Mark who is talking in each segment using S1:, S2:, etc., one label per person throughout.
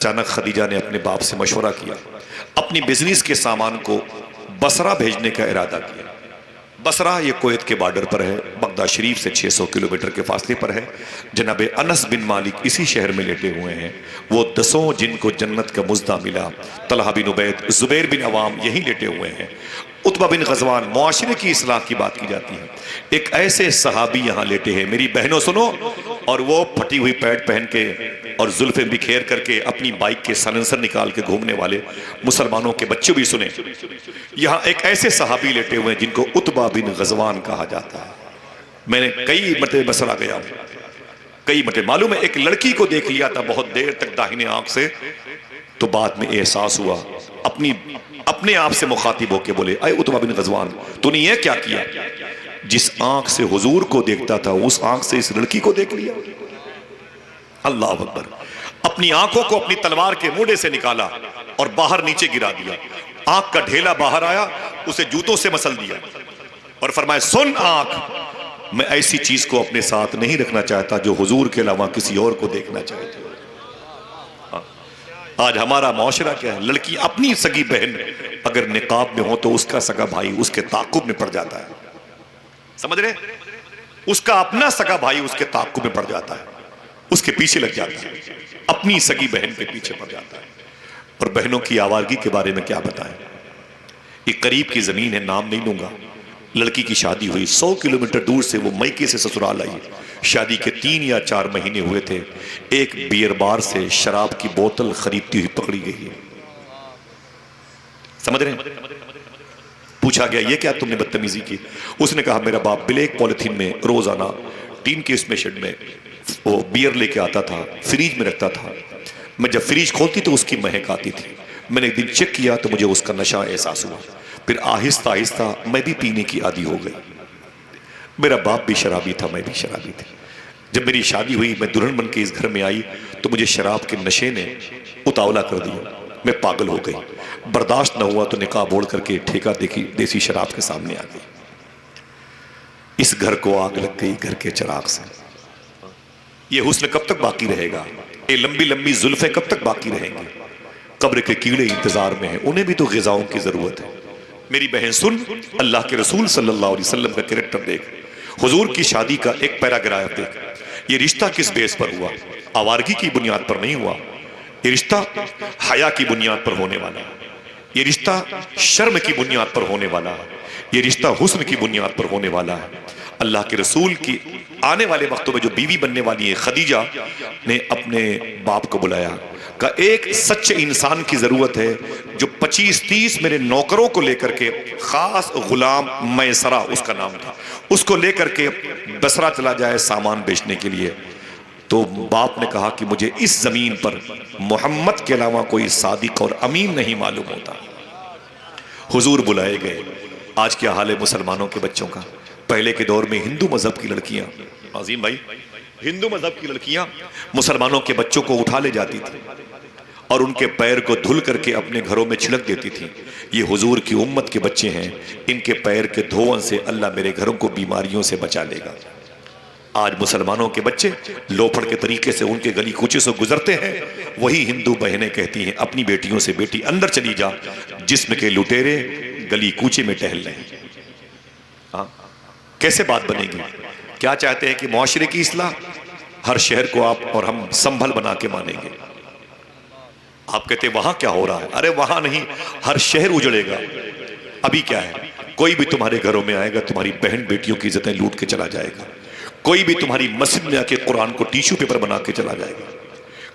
S1: अचानक खदीजा ने अपने बाप से मशवरा किया, अपनी बिजनेस के सामान को बसरा भेजने का इरादा किया। बसरा ये कुवैत के बॉर्डर पर है, बगदाद शरीफ से 600 किलोमीटर के फासले पर है। जनाब अनस बिन मालिक इसी शहर में लेटे हुए हैं। वो दसों जिनको जन्नत का मुज्दा मिला, तलहा बिन उबैद, जुबैर बिन अवाम यहीं लेटे हुए हैं। उतबा बिन गजवान, मुआशरे की इस्लाह की बात की जाती है। एक ऐसे सहाबी यहाँ लेटे हैं, मेरी बहनों सुनो, और वो फटी हुई पैंट पहन के और जुल्फे बिखेर करके अपनी बाइक के साइलेंसर निकाल के घूमने वाले मुसलमानों के बच्चे भी सुने। यहाँ एक ऐसे सहाबी लेटे हुए हैं जिनको उतबा बिन गजवान कहा जाता है। मैंने कई मरतबे बसरा गया हूं, कई मरतबे। मालूम है, एक लड़की को देख लिया था बहुत देर तक दाहिने आंख से, तो बाद में एहसास हुआ, अपने आप से मुखातिब होके बोले, अय उतबा बिन गजवान, तूने ये क्या किया? जिस आंख से हुजूर को देखता था उस आंख से इस लड़की को देख लिया। अल्लाह अकबर। अपनी आंखों को अपनी तलवार के मोड़े से निकाला और बाहर नीचे गिरा दिया। आंख का ढेला बाहर आया, उसे जूतों से मसल दिया और फरमाया, सुन आंख, मैं ऐसी चीज को अपने साथ नहीं रखना चाहता जो हुजूर के अलावा किसी और को देखना चाहती। आज हमारा मुआशरा क्या है? लड़की अपनी सगी बहन अगर निकाब में हो तो उसका सगा भाई उसके ताकुब में पड़ जाता है। समझ रहे? उसका अपना सगा भाई उसके ताकुब में पड़ जाता है, उसके पीछे लग जाता है, अपनी सगी बहन के पीछे पड़ जाता है। और बहनों की आवारगी के बारे में क्या बताएं? एक करीब की जमीन है, नाम नहीं लूंगा, लड़की की शादी हुई, 100 किलोमीटर दूर से वो मैके से ससुराल आई। शादी के 3 या 4 महीने हुए थे। एक बियर बार से शराब की बोतल खरीदती हुई पकड़ी गई है। समझ रहे हैं? पूछा गया, ये क्या तुमने बदतमीजी की? उसने कहा, मेरा बाप ब्लैक पॉलिथीन में रोजाना टीन के इसमें शेड में वो बियर लेके आता था, फ्रीज में रखता था। मैं जब फ्रीज खोलती तो उसकी महक आती थी। मैंने एक दिन चेक किया तो मुझे उसका नशा एहसास हुआ। फिर आहिस्ता आहिस्ता मैं भी पीने की आदी हो गई। मेरा बाप भी शराबी था, मैं भी शराबी थी। जब मेरी शादी हुई, मैं दुल्हन बन के इस घर में आई तो मुझे शराब के नशे ने उतावला कर दिया। मैं पागल हो गई, बर्दाश्त न हुआ तो निकाब ओढ़ करके ठेका देखी देसी शराब के सामने आ गई। इस घर को आग लग गई घर के चिराग से। ये हुस्न कब तक बाकी रहेगा? ये लंबी लंबी जुल्फे कब तक बाकी रहेंगे? कब्र के कीड़े इंतजार में हैं, उन्हें भी तो ग़िज़ाओं की जरूरत है। मेरी बहन सुन, अल्लाह के रसूल सल्लल्लाहु अलैहि वसल्लम का कैरेक्टर देख, हुजूर की शादी का एक पैराग्राफ देख। ये रिश्ता किस बेस पर हुआ? आवारगी की बुनियाद पर नहीं हुआ। ये रिश्ता हया की बुनियाद पर होने वाला है। ये रिश्ता शर्म की बुनियाद पर होने वाला है। ये रिश्ता हुस्न की बुनियाद पर होने वाला है। अल्लाह के रसूल की आने वाले वक्तों में जो बीवी बनने वाली है, खदीजा ने अपने बाप को बुलाया, का एक सच्चे इंसान की जरूरत है जो 25-30 मेरे नौकरों को लेकर के, खास गुलाम मैसरा उसका नाम था, उसको लेकर के बसरा चला जाए सामान बेचने के लिए। तो बाप ने कहा कि मुझे इस जमीन पर मोहम्मद के अलावा कोई सादिक और अमीन नहीं मालूम होता। हुजूर बुलाए गए। आज क्या हाल है मुसलमानों के बच्चों का? पहले के दौर में हिंदू मजहब की लड़कियां, अजीम भाई, हिंदू मजहब की लड़कियां मुसलमानों के बच्चों को उठा ले जाती थी और उनके पैर को धुल करके अपने घरों में छिड़क देती थी। ये हुजूर की उम्मत के बच्चे हैं, इनके पैर के धोवन से अल्लाह मेरे घरों को बीमारियों से बचा लेगा। आज मुसलमानों के बच्चे लोफड़ के तरीके से उनके गली कूचे से गुजरते हैं। वही हिंदू बहनें कहती हैं अपनी बेटियों से, बेटी अंदर चली जा, जिस्म के लुटेरे गली कूचे में टहल रहे हैं। हाँ, कैसे बात बनेगी? क्या चाहते हैं कि मुआशरे की इस्लाह? हर शहर को आप और हम संभल बना के मानेंगे। आप कहते वहां क्या हो रहा है? अरे वहां नहीं, हर शहर उजड़ेगा। अभी क्या है, कोई भी तुम्हारे घरों में आएगा, तुम्हारी बहन बेटियों की इज्जतें लूट के चला जाएगा। कोई भी तुम्हारी मस्जिद में आके कुरान को टिश्यू पेपर बना के चला जाएगा।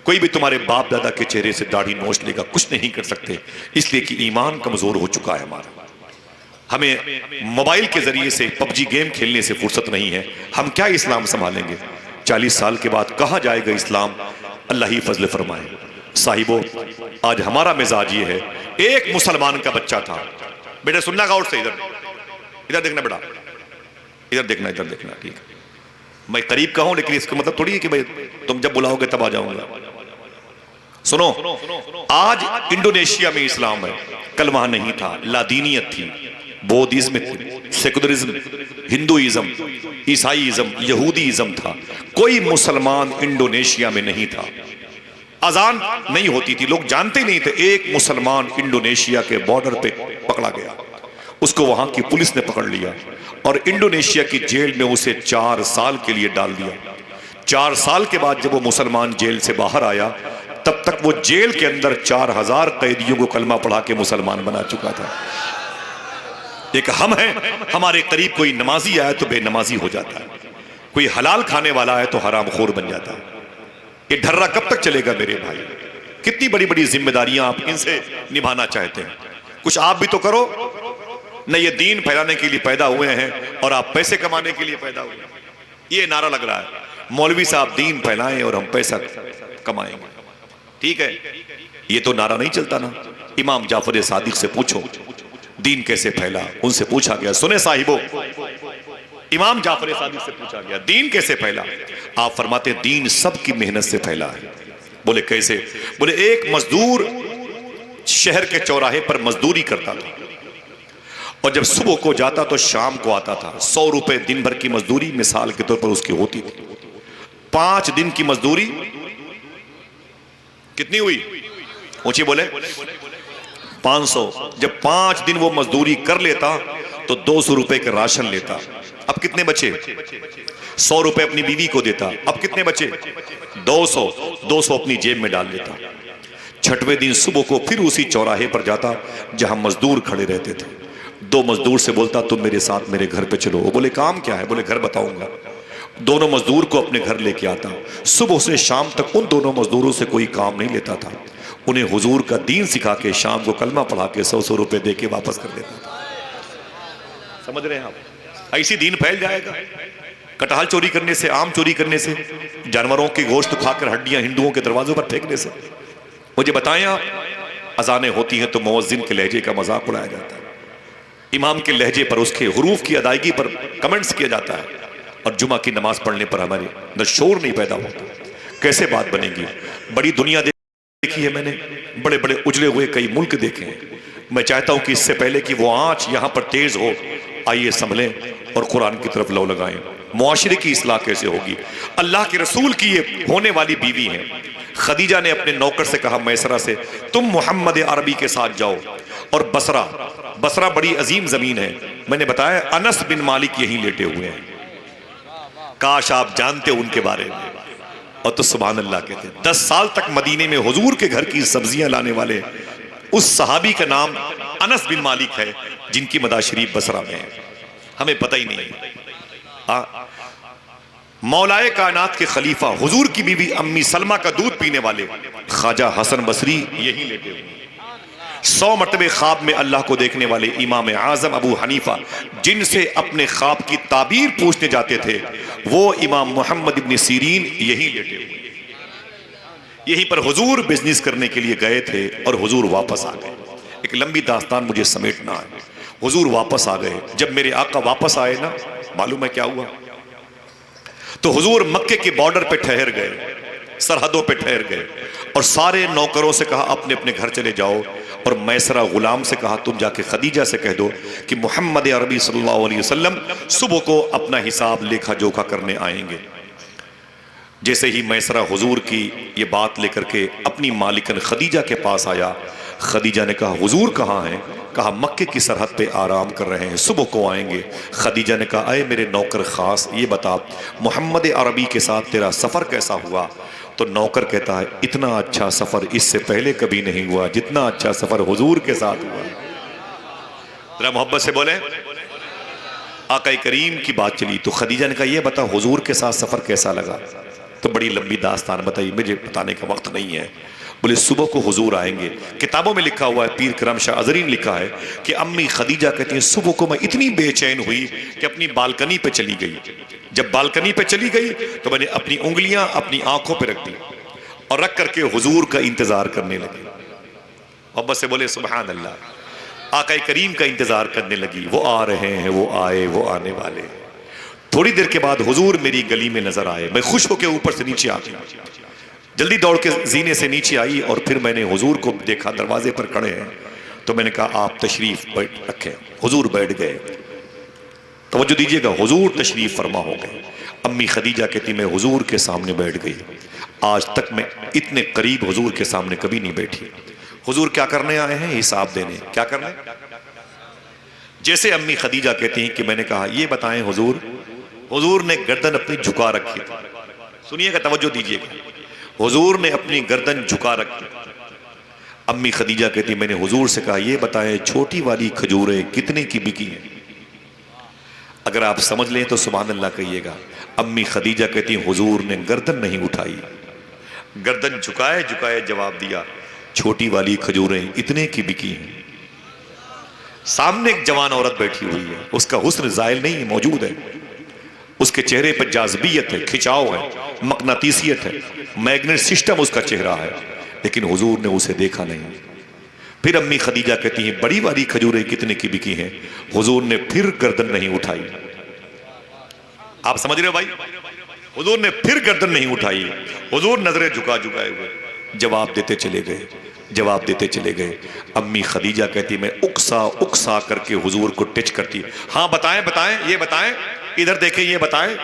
S1: कोई भी तुम्हारे बाप दादा के चेहरे से दाढ़ी नोच लेगा। कुछ नहीं कर सकते, इसलिए कि ईमान कमजोर हो चुका है हमारा। हमें मोबाइल के जरिए से पबजी गेम खेलने से फुर्सत नहीं है। हम क्या इस्लाम संभालेंगे? 40 साल के बाद कहाँ जाएगा इस्लाम? अल्लाह ही फजल फरमाए। साहिबो, आज हमारा मिजाज ये है। एक मुसलमान का बच्चा था, बेटा सुनना गौर से, इधर देखना बेटा, इधर देखना, इधर देखना, ठीक है? मैं करीब का हूं, लेकिन इसका मतलब थोड़ी है कि भाई तुम जब बुलाओगे तब आ जाऊंगा। सुनो, आज इंडोनेशिया में इस्लाम है, कल वहां नहीं था। लादीनियत थी, बौद्धिज्म थी, सेकुलरिज्म, हिंदुइज्म, ईसाईइज्म, यहूदीइज्म था। कोई मुसलमान इंडोनेशिया में नहीं था। अजान नहीं होती थी, लोग जानते नहीं थे। एक मुसलमान इंडोनेशिया के बॉर्डर पे पकड़ा गया, उसको वहां की पुलिस ने पकड़ लिया और इंडोनेशिया की जेल में उसे 4 साल के लिए डाल दिया। 4 साल के बाद जब वो मुसलमान जेल से बाहर आया, तब तक वो जेल के अंदर 4000 कैदियों को कलमा पढ़ा के मुसलमान बना चुका था। एक हम हैं, हमारे करीब कोई नमाजी आया तो बेनमाजी हो जाता है, कोई हलाल खाने वाला है तो हरामखोर बन जाता है। ये ढर्रा कब तक चलेगा मेरे भाई? कितनी बड़ी बड़ी जिम्मेदारियां आप इनसे निभाना चाहते हैं, कुछ आप भी तो करो न। ये दीन फैलाने के लिए पैदा हुए हैं और आप पैसे कमाने के लिए पैदा हुए हैं। ये नारा लग रहा है, मौलवी साहब दीन फैलाएं और हम पैसा कमाएंगे। ठीक है, ये तो नारा नहीं चलता ना। इमाम जाफर सादिक से पूछो दीन कैसे फैला, उनसे पूछा गया, सुने साहिबो, इमाम जाफर सादिक से पूछा गया दीन कैसे फैला। आप फरमाते दीन सबकी मेहनत से फैला है। बोले कैसे? बोले एक मजदूर शहर के चौराहे पर मजदूरी करता था और जब सुबह को जाता तो शाम को आता था। 100 रुपए दिन भर की मजदूरी मिसाल के तौर पर उसकी होती थी। 5 दिन की मजदूरी कितनी हुई? ऊंची बोले 500। जब 5 दिन वो मजदूरी कर लेता तो 200 रुपए का राशन लेता। अब कितने बचे? 100 रुपए अपनी बीवी को देता। अब कितने बचे? 200 अपनी जेब में डाल लेता। 6वें दिन सुबह को फिर उसी चौराहे पर जाता जहां मजदूर खड़े रहते थे। 2 मजदूर से बोलता तुम मेरे साथ मेरे घर पे चलो। वो बोले काम क्या है? बोले घर बताऊंगा। दोनों मजदूर को अपने घर लेके आता। सुबह से शाम तक उन दोनों मजदूरों से कोई काम नहीं लेता था। उन्हें हुजूर का दीन सिखा के शाम को कलमा पढ़ा के 100 रुपए दे के वापस कर देता था। समझ रहे हैं आप? ऐसी दीन फैल जाएगा। कटहल चोरी करने से, आम चोरी करने से, जानवरों के गोश्त खाकर हड्डियां हिंदुओं के दरवाजों पर फेंकने से। मुझे बताएं आप, अजानें होती हैं तो मुअज्जिन के लहजे का मजाक उड़ाया जाता है, इमाम के लहजे पर, उसके हुरूफ की अदायगी पर कमेंट्स किया जाता है और जुमा की नमाज पढ़ने पर हमारे अंदर शोर नहीं पैदा होता। कैसे बात बनेगी? बड़ी दुनिया देखी है मैंने, बड़े बड़े उजले हुए कई मुल्क देखे हैं। मैं चाहता हूं कि इससे पहले कि वो आंच यहां पर तेज हो, आइए संभलें और कुरान की तरफ लौ लगाएं। मुआशरे की इस्लाह कैसे होगी? अल्लाह के रसूल की ये होने वाली बीवी हैं। खदीजा ने अपने नौकर से कहा मैसरा से, तुम मोहम्मद अरबी के साथ जाओ और बसरा बड़ी अजीम जमीन है। मैंने बताया अनस बिन मालिक यहीं लेटे हुए हैं। काश आप जानते उनके बारे में। और तो सुभान अल्लाह कहते हैं 10 साल तक मदीने में हुजूर के घर की सब्जियां लाने वाले उस सहाबी का नाम अनस बिन मालिक है, जिनकी मदा शरीफ बसरा में है। हमें पता ही नहीं। मौलाए कायनात के खलीफा हुजूर की बीवी अम्मी सलमा का दूध पीने वाले ख्वाजा हसन बसरी यही लेटे हुए। 100 मरतबे ख्वाब में अल्लाह को देखने वाले इमाम आजम अबू हनीफा, जिनसे अपने ख्वाब की ताबीर पूछने जाते थे, वो इमाम मोहम्मद इब्न सीरीन यही लेटे हुए। यहीं पर हुजूर बिजनेस करने के लिए गए थे और हुजूर वापस आ गए। एक लंबी दास्तान मुझे समेटना है। हुजूर वापस आ गए। जब मेरे आका वापस आए ना, मालूम है क्या हुआ? तो हुजूर मक्के के बॉर्डर पे ठहर गए, सरहदों पे ठहर गए और सारे नौकरों से कहा अपने अपने घर चले जाओ। और मैसरा गुलाम से कहा तुम जाके खदीजा से कह दो कि मोहम्मद अरबी सल्लल्लाहु अलैहि वसल्लम सुबह को अपना हिसाब लेखा जोखा करने आएंगे। जैसे ही मैसरा हुजूर की ये बात लेकर के अपनी मालिकन खदीजा के पास आया, खदीजा ने कहा हुजूर कहाँ हैं? कहा मक्के की सरहद पे आराम कर रहे हैं, सुबह को आएंगे। खदीजा ने कहा अय मेरे नौकर खास, ये बता मोहम्मद अरबी के साथ तेरा सफ़र कैसा हुआ? तो नौकर कहता है इतना अच्छा सफ़र इससे पहले कभी नहीं हुआ जितना अच्छा सफ़र हुजूर के साथ हुआ। जरा मोहब्बत से बोले आका करीम की बात चली। तो खदीजा ने कहा ये बता हुजूर के साथ सफ़र कैसा लगा? तो बड़ी लंबी दास्तान बताई, मुझे बताने का वक्त नहीं है। बोले सुबह को हुजूर आएंगे। किताबों में लिखा हुआ है, पीर करम शाह अजरी ने लिखा है कि अम्मी खदीजा कहती हैं सुबह को मैं इतनी बेचैन हुई कि अपनी बालकनी पे चली गई। जब बालकनी पे चली गई तो मैंने अपनी उंगलियां अपनी आंखों पे रख दी और रख करके हुजूर का इंतजार करने लगी। मोहब्बत से बोले सुभान अल्लाह। आका करीम का इंतजार करने लगी। वो आ रहे हैं, वो आए, वो आने वाले। थोड़ी देर के बाद हुजूर मेरी गली में नजर आए। मैं खुश होकर ऊपर से नीचे आ गया, जल्दी दौड़ के जीने से नीचे आई और फिर मैंने हुजूर को देखा दरवाजे पर खड़े हैं। तो मैंने कहा आप तशरीफ रखें। हुजूर बैठ गए। तवज्जो दीजिएगा, हुजूर तशरीफ फरमा हो गए। अम्मी खदीजा कहती मैं हुजूर के सामने बैठ गई। आज तक मैं इतने करीब हुजूर के सामने कभी नहीं बैठी। हुजूर क्या करने आए हैं? हिसाब देने। क्या करने? जैसे अम्मी खदीजा कहती हैं कि मैंने कहा ये बताएं हुजूर, हुजूर ने गर्दन अपनी झुका रखी थी। सुनिएगा, तवज्जो दीजिएगा। हुजूर ने अपनी गर्दन झुका रखी। अम्मी खदीजा कहती मैंने हुजूर से कहा ये बताएं छोटी वाली खजूरें कितने की बिकी हैं? अगर आप समझ लें तो सुभान अल्लाह कहिएगा। अम्मी खदीजा कहती हुजूर ने गर्दन नहीं उठाई, गर्दन झुकाए झुकाए जवाब दिया छोटी वाली खजूरें इतने की बिकी हैं। सामने एक जवान औरत बैठी हुई है, उसका हुस्न जायल नहीं है, मौजूद है। उसके चेहरे पर जाज़बियत है, खिंचाव है, मकनातीसियत है, मैग्नेट सिस्टम उसका चेहरा है, लेकिन हुजूर ने उसे देखा नहीं। फिर अम्मी खदीजा कहती हैं बड़ी वाली खजूरें कितने की बिकी हैं? हुजूर ने फिर गर्दन नहीं उठाई। आप समझ रहे हो भाई? हुजूर ने फिर गर्दन नहीं उठाई। हुजूर नजरें झुका झुकाए हुए जवाब देते चले गए, जवाब देते चले गए। अम्मी खदीजा कहती मैं उकसा उकसा करके हुजूर को टच करती, हाँ बताएं बताएं, ये बताएं, इधर देखें, ये बताएं।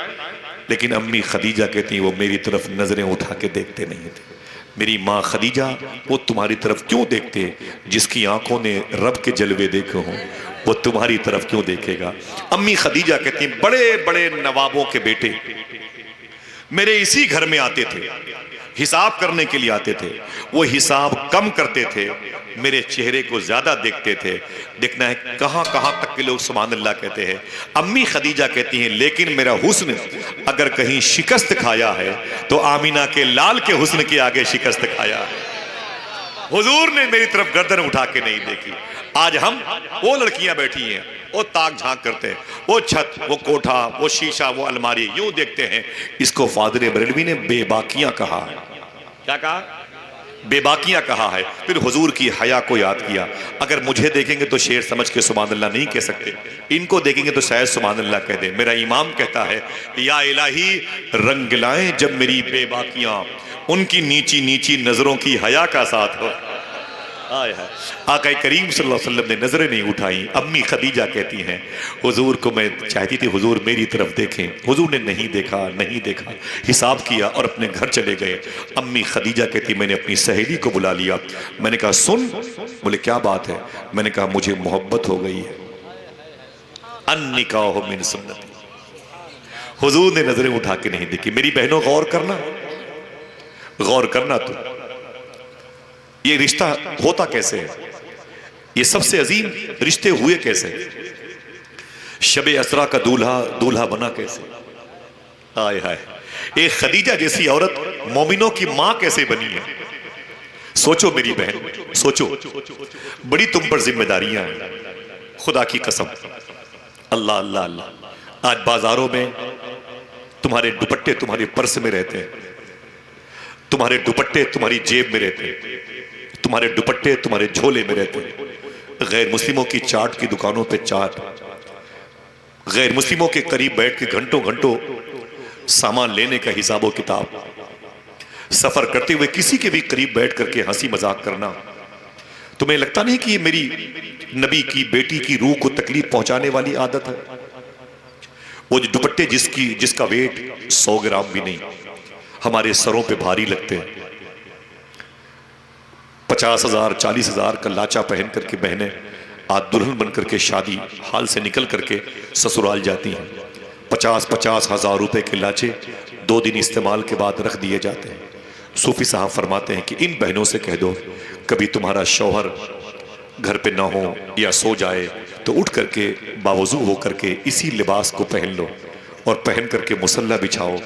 S1: लेकिन अम्मी खदीजा कहती वो मेरी तरफ नजरें उठा के देखते नहीं थे। मेरी माँ खदीजा वो तुम्हारी तरफ क्यों देखते? जिसकी आंखों ने रब के जलवे देखे हों वो तुम्हारी तरफ क्यों देखेगा? अम्मी खदीजा कहती बड़े बड़े नवाबों के बेटे मेरे इसी घर में आते थे, हिसाब करने के लिए आते थे। वो हिसाब कम करते थे, मेरे चेहरे को ज्यादा देखते थे। देखना है कहां कहां तक के लोग सुभान अल्लाह कहते हैं। अम्मी खदीजा कहती हैं लेकिन मेरा हुस्न अगर कहीं शिकस्त खाया है तो आमीना के लाल के हुस्न के आगे शिकस्त खाया है। हुजूर ने मेरी तरफ गर्दन उठा के नहीं देखी। आज हम वो लड़कियां बैठी हैं, वो ताक झांक करते हैं, वो छत, वो कोठा, वो शीशा, वो अलमारी यूं देखते हैं। इसको फादर बरेलवी ने बेबाकियां कहा। क्या कहा? बेबाकियां कहा है। फिर हुजूर की हया को याद किया। अगर मुझे देखेंगे तो शेर समझ के सुभान अल्लाह नहीं कह सकते, इनको देखेंगे तो शायद सुभान अल्लाह कह दे। मेरा इमाम कहता है या इलाही रंग लाएं जब मेरी बेबाकियां उनकी नीची नीची नजरों की हया का साथ हो। आका करीम सल्लल्लाहु अलैहि वसल्लम ने नजरें नहीं उठाई। अम्मी खदीजा कहती हैं हुजूर को मैं चाहती थी हुजूर मेरी तरफ देखें, हुजूर ने नहीं देखा, नहीं देखा, हिसाब किया और अपने घर चले गए। अम्मी खदीजा कहती मैंने अपनी सहेली को बुला लिया। मैंने कहा सुन। बोले क्या बात है? मैंने कहा मुझे मोहब्बत हो गई है। अन्निकाह मिन सुन्नती। हुजूर ने नजरें उठा के नहीं देखी। मेरी बहनों गौर करना, गौर करना। तो ये रिश्ता होता कैसे है? ये सबसे अजीम रिश्ते हुए कैसे? शबे असरा का दूल्हा दूल्हा बना कैसे? आय हाय, एक खदीजा जैसी औरत मोमिनों की मां कैसे बनी है? सोचो मेरी बहन, सोचो। बड़ी तुम पर जिम्मेदारियां हैं, खुदा की कसम। अल्लाह अल्लाह अल्लाह। आज बाजारों में तुम्हारे दुपट्टे तुम्हारे पर्स में रहते हैं, तुम्हारे दुपट्टे तुम्हारी जेब में रहते हैं, तुम्हारे दुपट्टे तुम्हारे झोले में रहते हैं। गैर मुस्लिमों की चाट की दुकानों पे चाट, गैर मुस्लिमों के करीब बैठ के घंटों घंटों सामान लेने का हिसाबो किताब, सफर करते हुए किसी के भी करीब बैठ करके हंसी मजाक करना। तुम्हें लगता नहीं कि ये मेरी नबी की बेटी की रूह को तकलीफ पहुंचाने वाली आदत है? वो जो दुपट्टे जिसका वेट 100 ग्राम भी नहीं हमारे सरों पे भारी लगते हैं। 50,000 40,000 का लाचा पहन करके बहनें आज दुल्हन बन करके शादी हाल से निकल करके ससुराल जाती हैं। 50-50 हज़ार रुपए के लाचे 2 दिन इस्तेमाल के बाद रख दिए जाते हैं। सूफी साहब फरमाते हैं कि इन बहनों से कह दो कभी तुम्हारा शौहर घर पे ना हो या सो जाए तो उठ करके बावजू हो करके इसी लिबास को पहन लो और पहन करके मुसल्ला बिछाओ,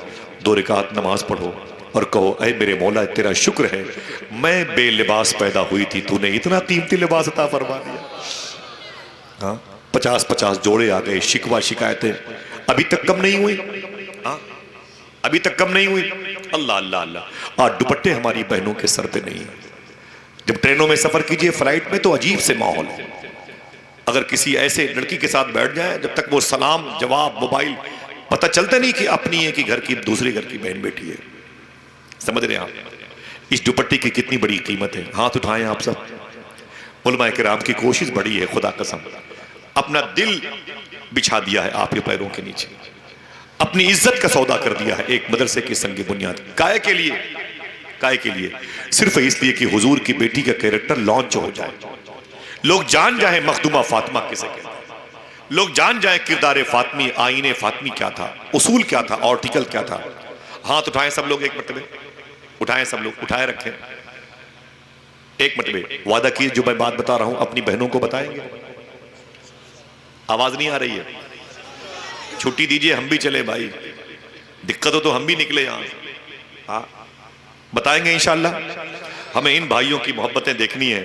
S1: 2 रकात नमाज पढ़ो और कहो ऐ मेरे मौला तेरा शुक्र है मैं बेलिबास पैदा हुई थी, तूने इतना कीमती लिबास अता फरमा दिया। हाँ, 50-50 जोड़े आ गए। शिकवा शिकायतें अभी तक कम नहीं हुई। हाँ, अभी तक कम नहीं हुई। अल्लाह अल्लाह अल्लाह। आज दुपट्टे हमारी बहनों के सर पे नहीं है। जब ट्रेनों में सफर कीजिए, फ्लाइट में, तो अजीब से माहौल है। अगर किसी ऐसे लड़की के साथ बैठ जाए, जब तक वो सलाम जवाब मोबाइल, पता चलता नहीं कि अपनी है कि घर की दूसरे घर की बहन बैठी है। समझ रहे हैं आप इस दुपट्टे की कितनी बड़ी कीमत है? हाथ उठाएं आप सब। उलमाए किराम की कोशिश बड़ी है, खुदा कसम। अपना दिल बिछा दिया है आपके पैरों के नीचे, अपनी इज्जत का सौदा कर दिया है एक मदरसे की संग बुनियाद। काहे के लिए? काहे के लिए? सिर्फ इसलिए कि हुजूर की बेटी का कैरेक्टर लॉन्च हो जाए, लोग जान जाए मखदूमा फातिमा किसे कहते हैं, लोग जान जाए किरदार फातिमी, आईने फातिमी क्या था, उसूल क्या था, आर्टिकल क्या था। हाथ उठाएं सब लोग, एक मरतबे उठाएं, सब लोग उठाए रखें, एक मरतबे वादा किए जो मैं बात बता रहा हूं अपनी बहनों को बताएंगे। आवाज नहीं आ रही है? छुट्टी दीजिए, हम भी चले भाई, दिक्कत हो तो हम भी निकले यहां से। हाँ, बताएंगे इंशाल्लाह। हमें इन भाइयों की मोहब्बतें देखनी है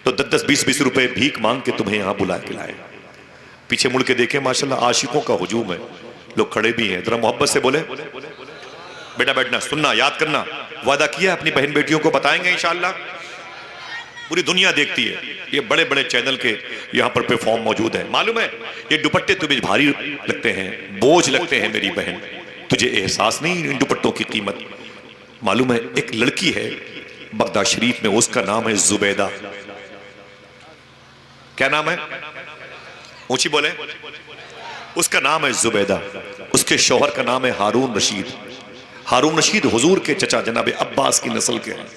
S1: तो 10-10, 20-20 रुपए भीख मांग के तुम्हें यहां बुला के लाए। पीछे मुड़ के देखें, माशाल्लाह आशिकों का हुजूम है, लोग खड़े भी हैं। जरा मोहब्बत से बोले, बेटा बैठना, सुनना, याद करना, वादा किया अपनी बहन बेटियों को बताएंगे इंशाल्लाह। पूरी दुनिया देखती है, ये बड़े बड़े चैनल के यहाँ पर प्लेटफॉर्म मौजूद है। मालूम है ये दुपट्टे तुम्हें भारी लगते हैं, बोझ लगते हैं मेरी बहन, तुझे एहसास नहीं इन दुपट्टों की कीमत। मालूम है एक लड़की है बगदाद शरीफ में, उसका नाम है जुबैदा। क्या नाम है? ऊंची बोले। उसका नाम है जुबैदा, उसके शौहर का नाम है हारून रशीद। हारून रशीद हुजूर के चचा जनाब अब्बास की नस्ल के हैं।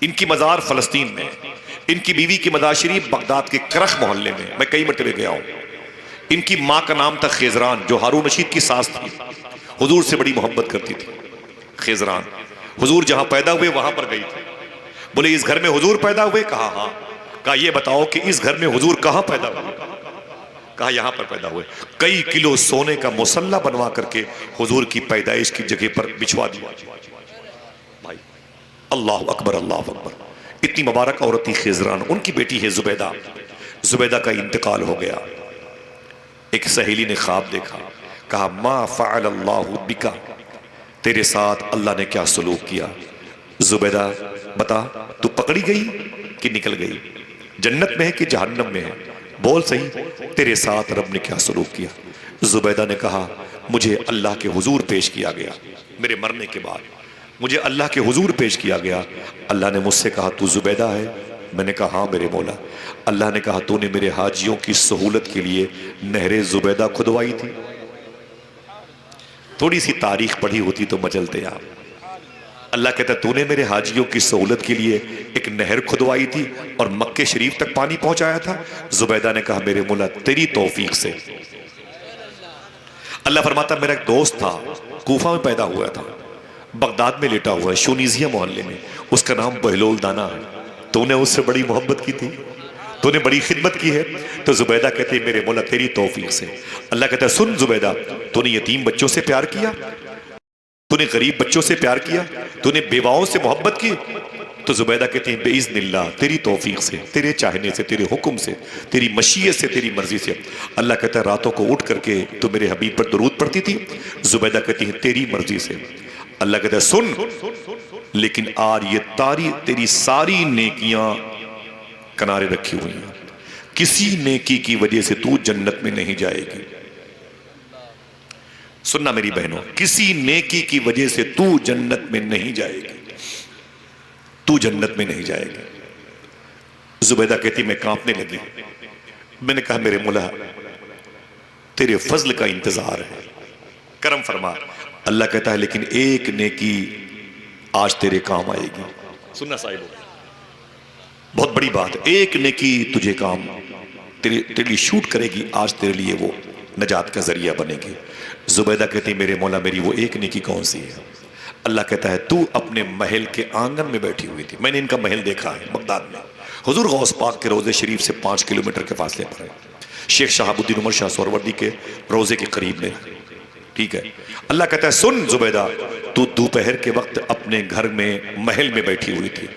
S1: इनकी मजार फलस्तीन में, इनकी बीवी की मजार शरीफ बगदाद के करख मोहल्ले में, मैं कई मरतबे गया हूं। इनकी मां का नाम था खिजरान, जो हारून रशीद की सास थी, हुजूर से बड़ी मोहब्बत करती थी। खिजरान हुजूर जहां पैदा हुए वहां पर गई थी। बोले इस घर में हुजूर पैदा हुए? कहा हाँ। कहा ये बताओ कि इस घर में हुजूर कहां पैदा हुए? कहा यहां पर पैदा हुए। कई किलो सोने का मुसल्ला बनवा करके हुजूर की पैदाइश की जगह पर बिछवा दिया। भाई अल्लाह अकबर, अल्लाह अकबर। इतनी मुबारक औरत थी खिजरान। उनकी बेटी है जुबैदा। जुबैदा का इंतकाल हो गया। एक सहेली ने ख्वाब देखा, कहा मा फ़अल अल्लाहु बिका, तेरे साथ अल्लाह ने क्या सलूक किया? जुबैदा बता, तू पकड़ी गई कि निकल गई, जन्नत में है कि जहन्नम में है? बोल सही, तेरे साथ रब ने क्या सलूक किया? जुबैदा ने कहा मुझे अल्लाह के हुजूर पेश किया गया, मेरे मरने के बाद मुझे अल्लाह के हुजूर पेश किया गया। अल्लाह ने मुझसे कहा तू जुबैदा है? मैंने कहा हाँ मेरे मौला। अल्लाह ने कहा तूने मेरे हाजियों की सहूलत के लिए नहरे जुबैदा खुदवाई थी। थोड़ी सी तारीख पढ़ी होती तो मचलते आप। अल्लाह कहता तूने मेरे हाजियों की सहूलत के लिए एक नहर खुदवाई थी और मक्के शरीफ तक पानी पहुंचाया था। जुबैदा ने कहा मेरे मौला तेरी तौफीक से। अल्लाह फरमाता मेरा एक दोस्त था, कूफा में पैदा हुआ था, बगदाद में लेटा हुआ है, शूनीजिया मोहल्ले में, उसका नाम बहलोल दाना है। तूने उससे बड़ी मोहब्बत की थी, तूने बड़ी खिदमत की है। तो जुबैदा कहते हैं मेरे मौला तेरी तौफीक से। अल्लाह कहता है सुन जुबैदा, तूने यतीम बच्चों से प्यार किया, तूने गरीब बच्चों से प्यार किया, तूने बेवाओं से मोहब्बत की। तो जुबैदा कहते हैं बेइज़्निल्लाह, तेरी तौफीक से, तेरे चाहने से, तेरे हुक्म से, तेरी मशीयत से, तेरी मर्जी से। अल्लाह कहता है रातों को उठ करके तो मेरे हबीब पर दरूद पड़ती थी। जुबैदा कहती है तेरी मर्जी से। अल्लाह कहता है सुन, लेकिन आर ये तारी तेरी सारी नेकियां किनारे रखी हुई हैं, किसी नेकी की वजह से तू जन्नत में नहीं जाएगी। सुनना मेरी बहनों, किसी नेकी की वजह से तू जन्नत में नहीं जाएगी, तू जन्नत में नहीं जाएगी। जुबैदा कहती मैं कांपने लगी। मैंने कहा मेरे मौला तेरे फजल का इंतजार है, करम फरमा। अल्लाह कहता है लेकिन एक नेकी आज तेरे काम आएगी। सुनना साहिब, बहुत बड़ी बात, एक नेकी तुझे काम तेरे लिए शूट करेगी, आज तेरे लिए वो नजात का जरिया बनेगी। जुबैदा कहती मेरे मौला मेरी वो एक नेकी कौन सी है? अल्लाह कहता है तू अपने महल के आंगन में बैठी हुई थी, मैंने इनका महल देखा है बगदाद में, हुजूर गौस पाक के रोज़े शरीफ से 5 किलोमीटर के फासले पर है, शेख शहाबुद्दीन उमर शाह सोहरवर्दी के रोज़े के करीब में, ठीक है। अल्लाह कहता है सुन जुबैदा, तू दोपहर के वक्त अपने घर में महल में बैठी हुई थी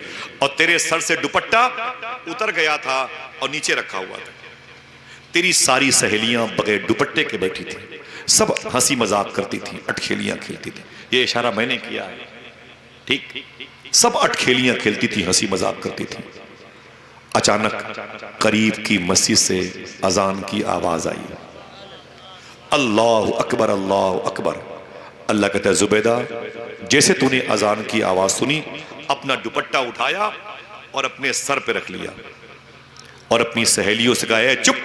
S1: और तेरे सर से दुपट्टा उतर गया था और नीचे रखा हुआ था। तेरी सारी सहेलियां बगैर दुपट्टे के बैठी थी, सब हंसी मजाक करती थी, अटखेलियां खेलती थी। ये इशारा मैंने किया है, ठीक, सब अटखेलियां खेलती थी, हंसी मजाक करती थी। अचानक करीब की मस्जिद से अजान की आवाज आई, अल्लाह अकबर, अल्लाह अकबर। अल्लाह कहता है जुबैदा जैसे तूने अजान की आवाज सुनी अपना दुपट्टा उठाया और अपने सर पे रख लिया और अपनी सहेलियों से कहा चुप,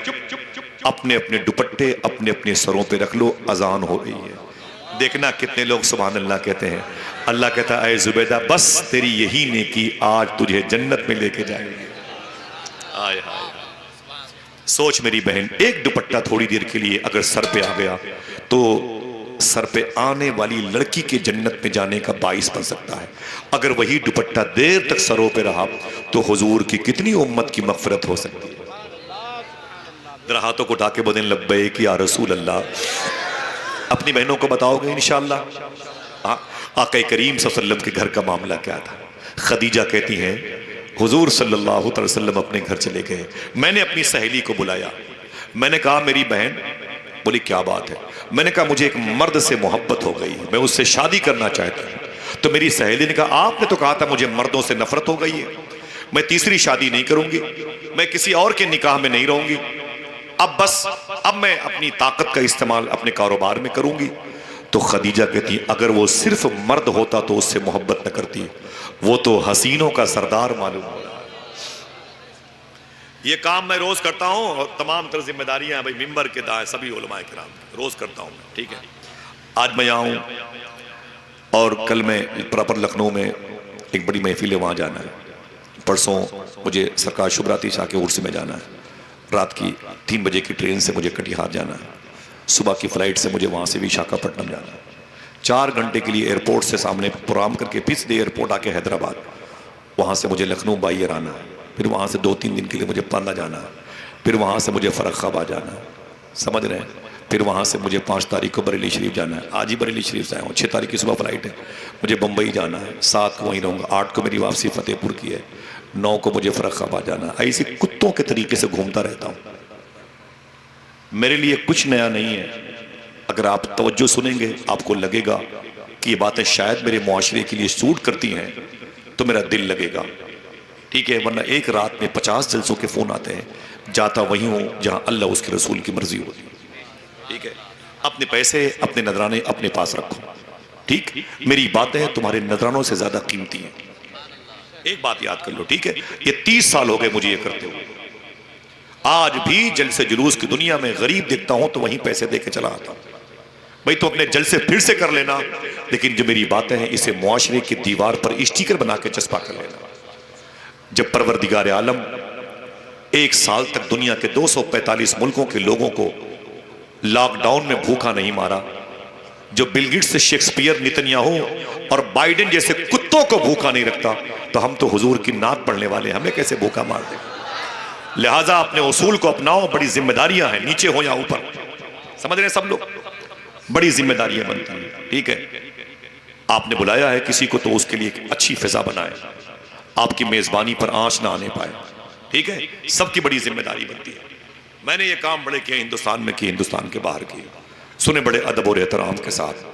S1: अपने अपने दुपट्टे अपने अपने सरों पे रख लो, अजान हो रही है। देखना कितने लोग सुभान अल्लाह कहते हैं। अल्लाह कहता है, जुबैदा बस तेरी यही नेकी आज तुझे जन्नत में लेके जाएगी। आय हाय, सोच मेरी बहन, एक दुपट्टा थोड़ी देर के लिए अगर सर पे आ गया तो सर पे आने वाली लड़की के जन्नत में जाने का बाइस बन सकता है। अगर वही दुपट्टा देर तक सरों पे रहा तो हुजूर की कितनी उम्मत की मगफिरत हो सकती है। जरा हाथों को उठा के बोलें लब्बैक या रसूल अल्लाह। अपनी बहनों को बताओगे इंशाअल्लाह। आका करीम सल्लल्लाहु अलैहि वसल्लम के घर का मामला क्या था। खदीजा कहती हैं हुजूर सल्लल्लाहु अलैहि वसल्लम अपने घर चले गए। मैंने अपनी सहेली को बुलाया, मैंने कहा मेरी बहन। बोली क्या बात है। मैंने कहा मुझे एक मर्द से मोहब्बत हो गई, मैं उससे शादी करना चाहती हूँ। तो मेरी सहेली ने कहा आपने तो कहा था मुझे मर्दों से नफरत हो गई है, मैं तीसरी शादी नहीं करूंगी, मैं किसी और के निकाह में नहीं रहूंगी, अब मैं अपनी ताकत का इस्तेमाल अपने कारोबार में करूंगी। तो खदीजा कहती अगर वो सिर्फ मर्द होता तो उससे मोहब्बत न करती, वो तो हसीनों का सरदार मालूम हो रहा है। ये काम मैं रोज करता हूं और तमाम तरह जिम्मेदारियां भाई मिंबर के दाएं सभी उलमाए किराम रोज करता हूं मैं, ठीक है। आज मैं यहाँ हूं और कल मैं प्रॉपर लखनऊ में एक बड़ी महफिल है, वहां जाना है। परसों मुझे सरकार शुभराती शाह के उर्स में जाना है। रात की 3 बजे की ट्रेन से मुझे कटिहार जाना है, सुबह की फ्लाइट से मुझे वहाँ से विशाखापट्टनम जाना है। 4 घंटे के लिए एयरपोर्ट से सामने प्रोग्राम करके फिर सीधे एयरपोर्ट आके हैदराबाद, वहाँ से मुझे लखनऊ बाई एयर आना है, फिर वहाँ से 2-3 दिन के लिए मुझे पाला जाना है, फिर वहाँ से मुझे फर्रुखाबाद जाना है, समझ रहे हैं। फिर वहाँ से मुझे 5 तारीख को बरेली शरीफ जाना है, आज ही बरेली शरीफ से आया हूँ। 6 तारीख की सुबह फ्लाइट है, मुझे बम्बई जाना है, 7 को वहीं रहूँगा, 8 को मेरी वापसी फतेहपुर की है, 9 को मुझे फर्रुखाबाद जाना है। ऐसे कुत्तों के तरीके से घूमता रहता हूँ। मेरे लिए कुछ नया नहीं है। अगर आप तवज्जो सुनेंगे आपको लगेगा कि ये बातें शायद मेरे मुआशरे के लिए सूट करती हैं तो मेरा दिल लगेगा, ठीक है। वरना एक रात में 50 जलसों के फोन आते हैं, जाता वहीं हूं जहां अल्लाह उसके रसूल की मर्जी होती है, ठीक है। अपने पैसे अपने नजराने अपने पास रखो, ठीक। मेरी बातें तुम्हारे नजरानों से ज्यादा कीमती हैं। एक बात याद कर लो, ठीक है। ये 30 साल हो गए मुझे ये करते हुए। आज भी जलसे जुलूस की दुनिया में गरीब देखता हूं तो वहीं पैसे देके चला आता हूं। भाई तो अपने जलसे फिर से कर लेना, लेकिन जो मेरी बातें हैं इसे मुआशरे की दीवार पर स्टिकर बना के चस्पा कर लेना। जब परवरदिगार आलम 1 साल तक दुनिया के 245 मुल्कों के लोगों को लॉकडाउन में भूखा नहीं मारा, जो बिल गेट्स से शेक्सपियर नितन्याहू और बाइडेन जैसे कुत्तों को भूखा नहीं रखता, तो हम तो हुजूर की नात पढ़ने वाले, हमें कैसे भूखा मार दे। लिहाजा अपने उसूल को अपनाओ, बड़ी जिम्मेदारियां हैं, नीचे हो या ऊपर, समझ रहे हैं सब लोग, बड़ी जिम्मेदारियां बनती हैं, ठीक है। आपने बुलाया है किसी को तो उसके लिए एक अच्छी फिजा बनाए, आपकी मेजबानी पर आंच ना आने पाए, ठीक है। सबकी बड़ी जिम्मेदारी बनती है। मैंने ये काम बड़े किए हिंदुस्तान में किए, हिंदुस्तान के बाहर किए, सुने बड़े अदब और एहतराम के साथ।